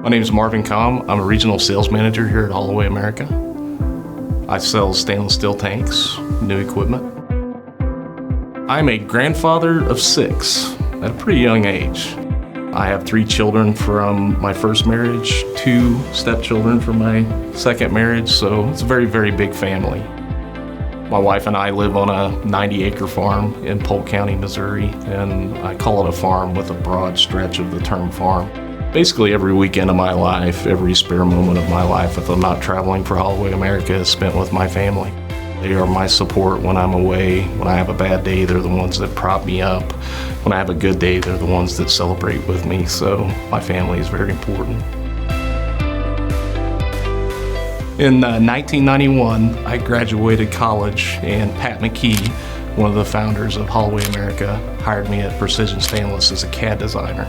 My name is Marvin Komm. I'm a regional sales manager here at Holloway America. I sell stainless steel tanks, new equipment. I'm a grandfather of 6 at a pretty young age. I have 3 children from my first marriage, 2 stepchildren from my second marriage, so it's a very, very big family. My wife and I live on a 90-acre farm in Polk County, Missouri, and I call it a farm with a broad stretch of the term farm. Basically every weekend of my life, every spare moment of my life, if I'm not traveling for Holloway America, is spent with my family. They are my support when I'm away. When I have a bad day, they're the ones that prop me up. When I have a good day, they're the ones that celebrate with me, so my family is very important. In 1991, I graduated college, and Pat McKee, one of the founders of Holloway America, hired me at Precision Stainless as a CAD designer.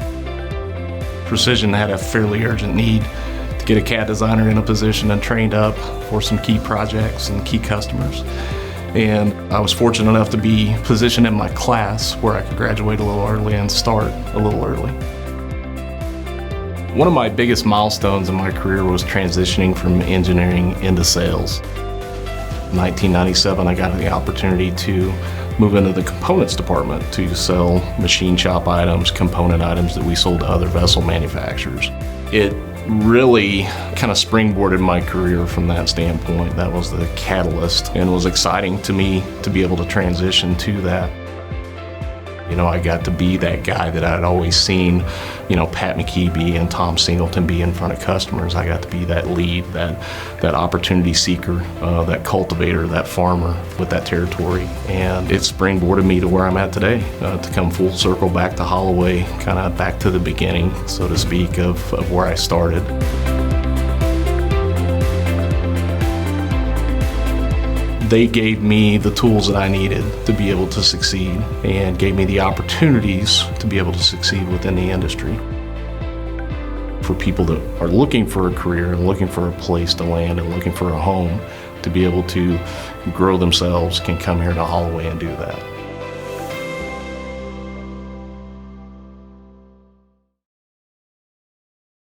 Precision had a fairly urgent need to get a CAD designer in a position and trained up for some key projects and key customers. And I was fortunate enough to be positioned in my class where I could graduate a little early and start a little early. One of my biggest milestones in my career was transitioning from engineering into sales. In 1997, I got the opportunity to move into the components department to sell machine shop items, component items that we sold to other vessel manufacturers. It really kind of springboarded my career from that standpoint. That was the catalyst, and it was exciting to me to be able to transition to that. You know, I got to be that guy that I'd always seen, Pat McKee be and Tom Singleton be in front of customers. I got to be that lead, that opportunity seeker, that cultivator, that farmer with that territory. And it springboarded me to where I'm at today, to come full circle back to Holloway, kind of back to the beginning, so to speak, of where I started. They gave me the tools that I needed to be able to succeed and gave me the opportunities to be able to succeed within the industry. For people that are looking for a career and looking for a place to land and looking for a home, to be able to grow themselves, can come here to Holloway and do that.